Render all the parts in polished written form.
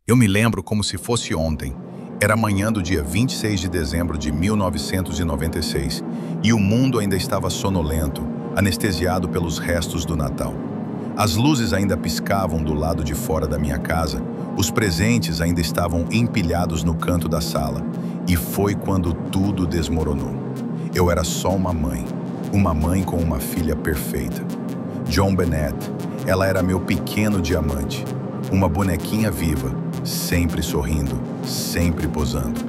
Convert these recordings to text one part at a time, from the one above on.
Eu me lembro como se fosse ontem. Era manhã do dia 26 de dezembro de 1996 e o mundo ainda estava sonolento, anestesiado pelos restos do Natal. As luzes ainda piscavam do lado de fora da minha casa, os presentes ainda estavam empilhados no canto da sala, e foi quando tudo desmoronou. Eu era só uma mãe com uma filha perfeita. John Bennett, ela era meu pequeno diamante, uma bonequinha viva, sempre sorrindo, sempre posando.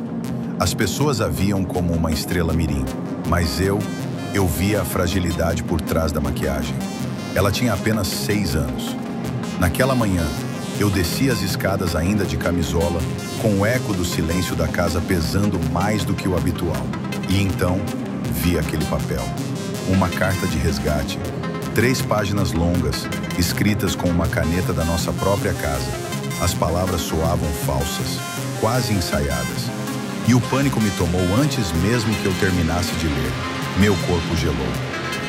As pessoas a viam como uma estrela mirim, mas eu via a fragilidade por trás da maquiagem. Ela tinha apenas 6 anos. Naquela manhã, eu desci as escadas ainda de camisola, com o eco do silêncio da casa pesando mais do que o habitual. E então, vi aquele papel. Uma carta de resgate, 3 páginas longas, escritas com uma caneta da nossa própria casa. As palavras soavam falsas, quase ensaiadas. E o pânico me tomou antes mesmo que eu terminasse de ler. Meu corpo gelou.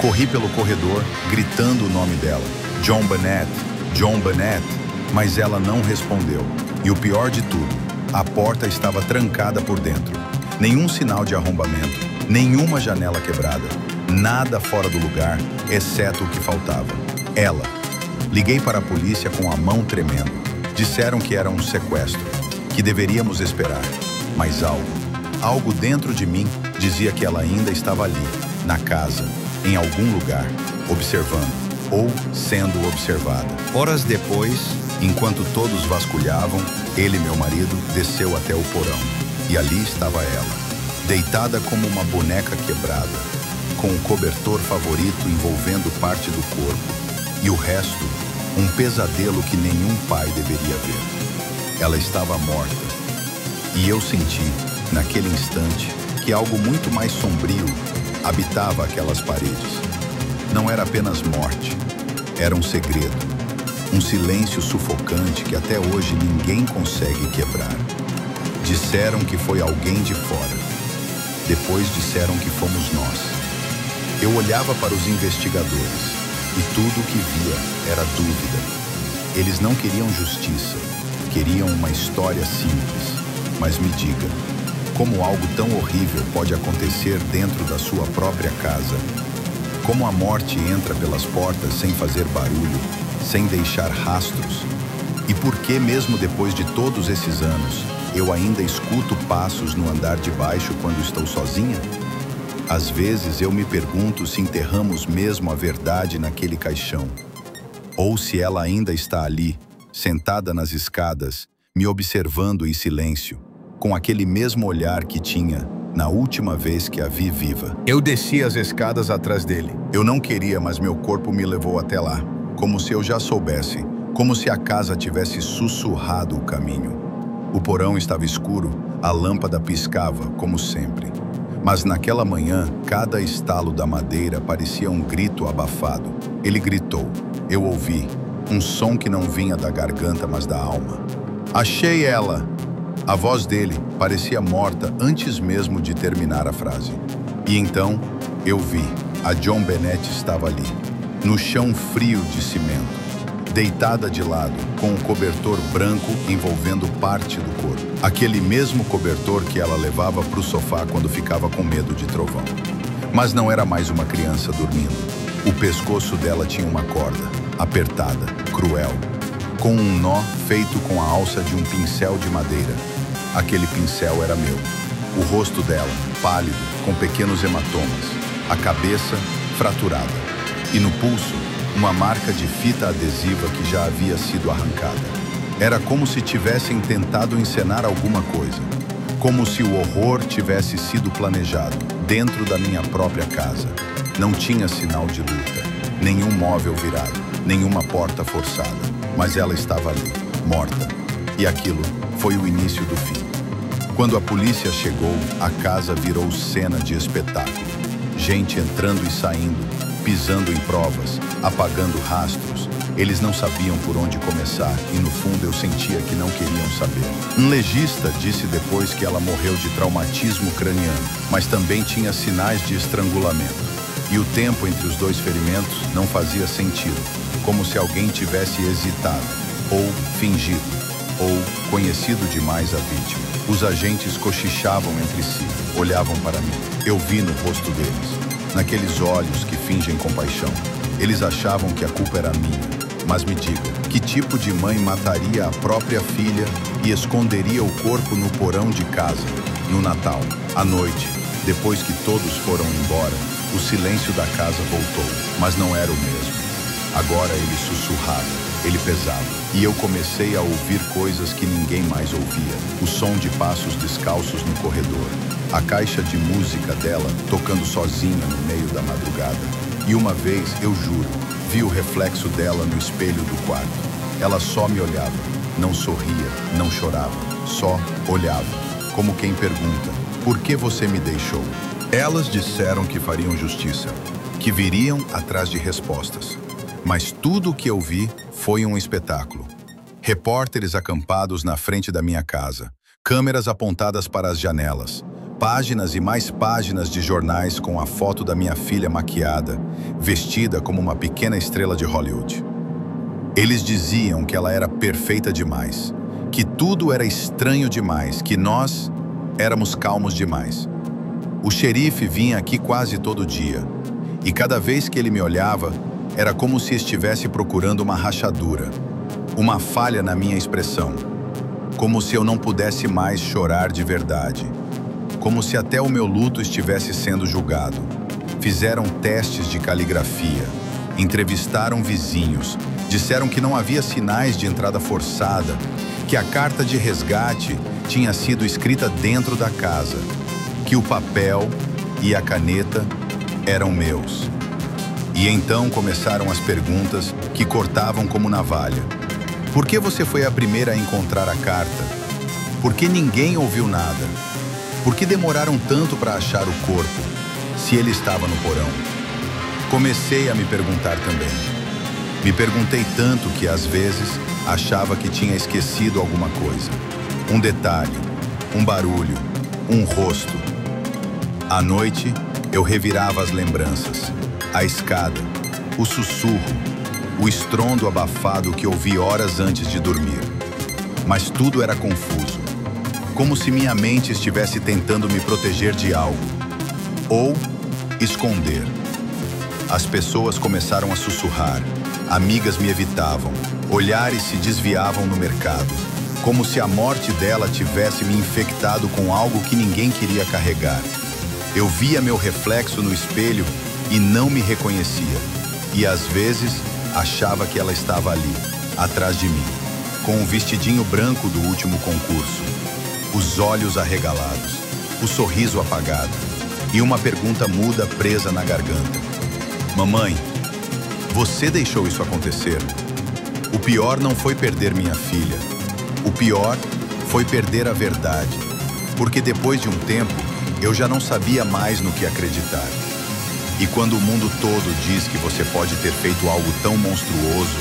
Corri pelo corredor, gritando o nome dela. John Bennett, John Bennett. Mas ela não respondeu. E o pior de tudo, a porta estava trancada por dentro. Nenhum sinal de arrombamento, nenhuma janela quebrada. Nada fora do lugar, exceto o que faltava. Ela. Liguei para a polícia com a mão tremendo. Disseram que era um sequestro, que deveríamos esperar. Mas algo dentro de mim dizia que ela ainda estava ali, na casa, em algum lugar, observando, ou sendo observada. Horas depois, enquanto todos vasculhavam, ele, meu marido, desceu até o porão. E ali estava ela, deitada como uma boneca quebrada, com o cobertor favorito envolvendo parte do corpo, e o resto, um pesadelo que nenhum pai deveria ver. Ela estava morta. E eu senti, naquele instante, que algo muito mais sombrio habitava aquelas paredes. Não era apenas morte, era um segredo. Um silêncio sufocante que até hoje ninguém consegue quebrar. Disseram que foi alguém de fora. Depois disseram que fomos nós. Eu olhava para os investigadores. E tudo o que via era dúvida. Eles não queriam justiça, queriam uma história simples. Mas me diga, como algo tão horrível pode acontecer dentro da sua própria casa? Como a morte entra pelas portas sem fazer barulho, sem deixar rastros? E por que, mesmo depois de todos esses anos, eu ainda escuto passos no andar de baixo quando estou sozinha? Às vezes eu me pergunto se enterramos mesmo a verdade naquele caixão. Ou se ela ainda está ali, sentada nas escadas, me observando em silêncio, com aquele mesmo olhar que tinha na última vez que a vi viva. Eu desci as escadas atrás dele. Eu não queria, mas meu corpo me levou até lá, como se eu já soubesse, como se a casa tivesse sussurrado o caminho. O porão estava escuro, a lâmpada piscava, como sempre. Mas naquela manhã, cada estalo da madeira parecia um grito abafado. Ele gritou. Eu ouvi. Um som que não vinha da garganta, mas da alma. Achei ela! A voz dele parecia morta antes mesmo de terminar a frase. E então, eu vi. A John Bennett estava ali, no chão frio de cimento, deitada de lado, com um cobertor branco envolvendo parte do corpo. Aquele mesmo cobertor que ela levava para o sofá quando ficava com medo de trovão. Mas não era mais uma criança dormindo. O pescoço dela tinha uma corda, apertada, cruel, com um nó feito com a alça de um pincel de madeira. Aquele pincel era meu. O rosto dela, pálido, com pequenos hematomas. A cabeça, fraturada. E no pulso, uma marca de fita adesiva que já havia sido arrancada. Era como se tivessem tentado encenar alguma coisa. Como se o horror tivesse sido planejado, dentro da minha própria casa. Não tinha sinal de luta, nenhum móvel virado, nenhuma porta forçada. Mas ela estava ali, morta. E aquilo foi o início do fim. Quando a polícia chegou, a casa virou cena de espetáculo. Gente entrando e saindo, pisando em provas, apagando rastros. Eles não sabiam por onde começar e, no fundo, eu sentia que não queriam saber. Um legista disse depois que ela morreu de traumatismo craniano, mas também tinha sinais de estrangulamento. E o tempo entre os 2 ferimentos não fazia sentido, como se alguém tivesse hesitado ou fingido. ou conhecido demais a vítima. Os agentes cochichavam entre si, olhavam para mim. Eu vi no rosto deles, naqueles olhos que fingem compaixão. Eles achavam que a culpa era minha. Mas me diga, que tipo de mãe mataria a própria filha e esconderia o corpo no porão de casa, no Natal? À noite, depois que todos foram embora, o silêncio da casa voltou, mas não era o mesmo. Agora ele sussurrava, ele pesava, e eu comecei a ouvir coisas que ninguém mais ouvia. O som de passos descalços no corredor, a caixa de música dela tocando sozinha no meio da madrugada. E uma vez, eu juro, vi o reflexo dela no espelho do quarto. Ela só me olhava, não sorria, não chorava, só olhava, como quem pergunta, por que você me deixou? Elas disseram que fariam justiça, que viriam atrás de respostas. Mas tudo o que eu vi foi um espetáculo. Repórteres acampados na frente da minha casa, câmeras apontadas para as janelas, páginas e mais páginas de jornais com a foto da minha filha maquiada, vestida como uma pequena estrela de Hollywood. Eles diziam que ela era perfeita demais, que tudo era estranho demais, que nós éramos calmos demais. O xerife vinha aqui quase todo dia, e cada vez que ele me olhava, era como se estivesse procurando uma rachadura, uma falha na minha expressão, como se eu não pudesse mais chorar de verdade, como se até o meu luto estivesse sendo julgado. Fizeram testes de caligrafia, entrevistaram vizinhos, disseram que não havia sinais de entrada forçada, que a carta de resgate tinha sido escrita dentro da casa, que o papel e a caneta eram meus. E então começaram as perguntas que cortavam como navalha. Por que você foi a primeira a encontrar a carta? Por que ninguém ouviu nada? Por que demoraram tanto para achar o corpo, se ele estava no porão? Comecei a me perguntar também. Me perguntei tanto que, às vezes, achava que tinha esquecido alguma coisa. Um detalhe, um barulho, um rosto. À noite, eu revirava as lembranças. A escada, o sussurro, o estrondo abafado que ouvi horas antes de dormir. Mas tudo era confuso, como se minha mente estivesse tentando me proteger de algo, ou esconder. As pessoas começaram a sussurrar, amigas me evitavam, olhares se desviavam no mercado, como se a morte dela tivesse me infectado com algo que ninguém queria carregar. Eu via meu reflexo no espelho e não me reconhecia, e às vezes achava que ela estava ali, atrás de mim, com o vestidinho branco do último concurso, os olhos arregalados, o sorriso apagado e uma pergunta muda presa na garganta. Mamãe, você deixou isso acontecer? O pior não foi perder minha filha, o pior foi perder a verdade, porque depois de um tempo eu já não sabia mais no que acreditar. E quando o mundo todo diz que você pode ter feito algo tão monstruoso,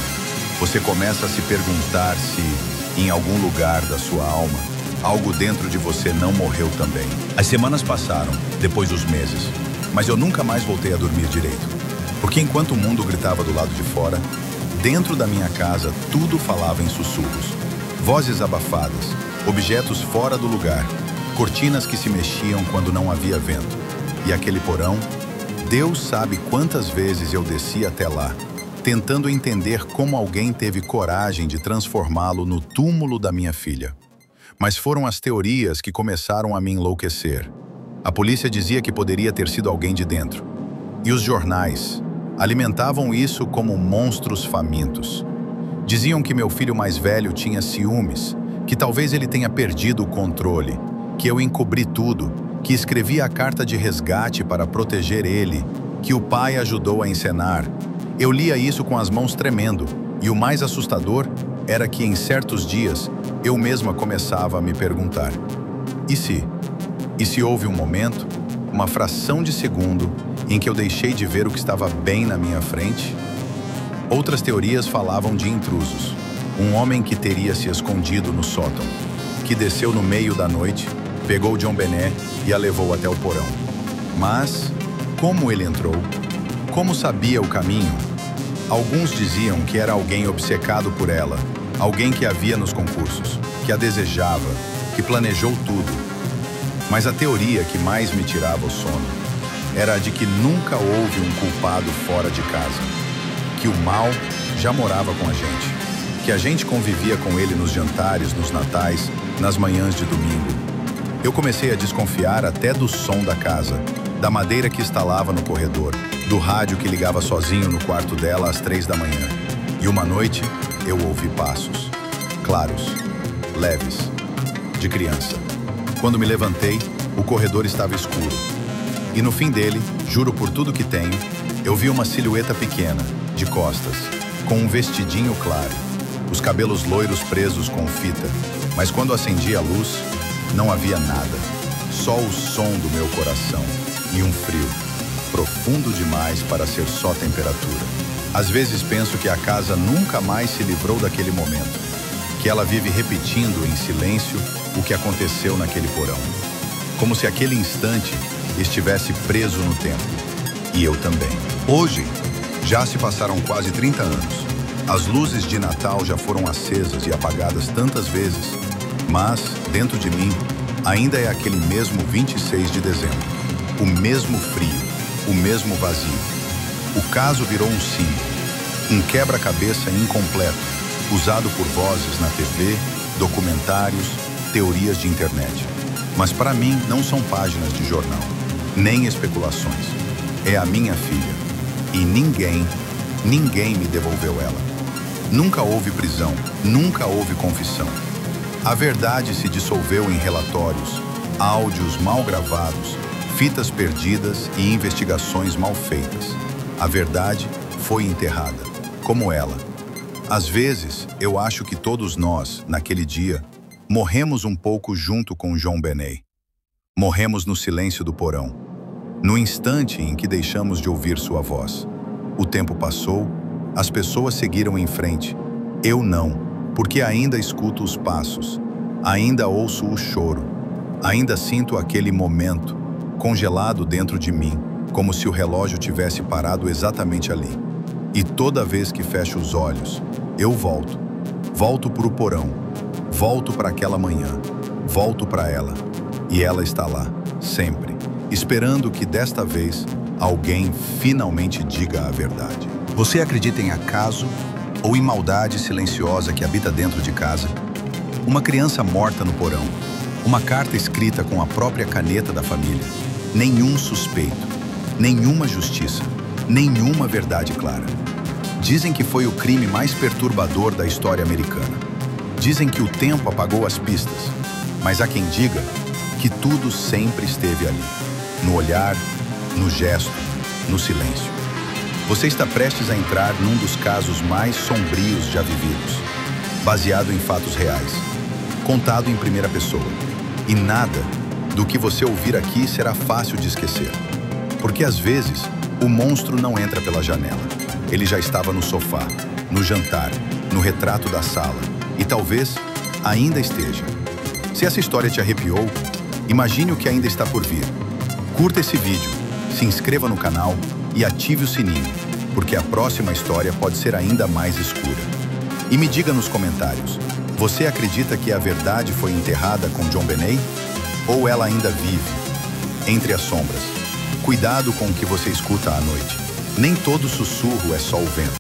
você começa a se perguntar se, em algum lugar da sua alma, algo dentro de você não morreu também. As semanas passaram, depois dos meses, mas eu nunca mais voltei a dormir direito. Porque enquanto o mundo gritava do lado de fora, dentro da minha casa tudo falava em sussurros. Vozes abafadas, objetos fora do lugar, cortinas que se mexiam quando não havia vento. E aquele porão? Deus sabe quantas vezes eu desci até lá, tentando entender como alguém teve coragem de transformá-lo no túmulo da minha filha. Mas foram as teorias que começaram a me enlouquecer. A polícia dizia que poderia ter sido alguém de dentro. E os jornais alimentavam isso como monstros famintos. Diziam que meu filho mais velho tinha ciúmes, que talvez ele tenha perdido o controle, que eu encobri tudo, que escrevi a carta de resgate para proteger ele, que o pai ajudou a encenar. Eu lia isso com as mãos tremendo, e o mais assustador era que em certos dias eu mesma começava a me perguntar: e se? E se houve um momento, uma fração de segundo, em que eu deixei de ver o que estava bem na minha frente? Outras teorias falavam de intrusos, um homem que teria se escondido no sótão, que desceu no meio da noite, pegou John Benet e a levou até o porão. Mas, como ele entrou? Como sabia o caminho? Alguns diziam que era alguém obcecado por ela, Alguém que a via nos concursos, que a desejava, que planejou tudo. Mas a teoria que mais me tirava o sono era a de que nunca houve um culpado fora de casa, que o mal já morava com a gente, que a gente convivia com ele nos jantares, nos natais, nas manhãs de domingo. Eu comecei a desconfiar até do som da casa, da madeira que estalava no corredor, do rádio que ligava sozinho no quarto dela às 3 da manhã. E uma noite, eu ouvi passos, claros, leves, de criança. Quando me levantei, o corredor estava escuro. E no fim dele, juro por tudo que tenho, eu vi uma silhueta pequena, de costas, com um vestidinho claro, os cabelos loiros presos com fita. Mas quando acendi a luz, não havia nada, só o som do meu coração e um frio, profundo demais para ser só temperatura. Às vezes penso que a casa nunca mais se livrou daquele momento, que ela vive repetindo em silêncio o que aconteceu naquele porão, como se aquele instante estivesse preso no tempo. E eu também. Hoje, já se passaram quase 30 anos. As luzes de Natal já foram acesas e apagadas tantas vezes, mas, dentro de mim, ainda é aquele mesmo 26 de dezembro. O mesmo frio, o mesmo vazio. O caso virou um símbolo, um quebra-cabeça incompleto, usado por vozes na TV, documentários, teorias de internet. Mas para mim não são páginas de jornal, nem especulações. É a minha filha. E ninguém me devolveu ela. Nunca houve prisão, nunca houve confissão. A verdade se dissolveu em relatórios, áudios mal gravados, fitas perdidas e investigações mal feitas. A verdade foi enterrada, como ela. Às vezes, eu acho que todos nós, naquele dia, morremos um pouco junto com JonBenét. Morremos no silêncio do porão, no instante em que deixamos de ouvir sua voz. O tempo passou, as pessoas seguiram em frente. Eu não, porque ainda escuto os passos, ainda ouço o choro, ainda sinto aquele momento, congelado dentro de mim, como se o relógio tivesse parado exatamente ali. E toda vez que fecho os olhos, eu volto para o porão, volto para aquela manhã, volto para ela. E ela está lá, sempre, esperando que desta vez alguém finalmente diga a verdade. Você acredita em acaso ou em maldade silenciosa que habita dentro de casa? Uma criança morta no porão, uma carta escrita com a própria caneta da família, nenhum suspeito, nenhuma justiça, nenhuma verdade clara. Dizem que foi o crime mais perturbador da história americana. Dizem que o tempo apagou as pistas, mas há quem diga que tudo sempre esteve ali, no olhar, no gesto, no silêncio. Você está prestes a entrar num dos casos mais sombrios já vividos, baseado em fatos reais, contado em primeira pessoa. E nada do que você ouvir aqui será fácil de esquecer. Porque às vezes, o monstro não entra pela janela. Ele já estava no sofá, no jantar, no retrato da sala. E talvez ainda esteja. Se essa história te arrepiou, imagine o que ainda está por vir. Curta esse vídeo, se inscreva no canal e ative o sininho, porque a próxima história pode ser ainda mais escura. E me diga nos comentários, você acredita que a verdade foi enterrada com JonBenét? Ou ela ainda vive, entre as sombras? Cuidado com o que você escuta à noite. Nem todo sussurro é só o vento.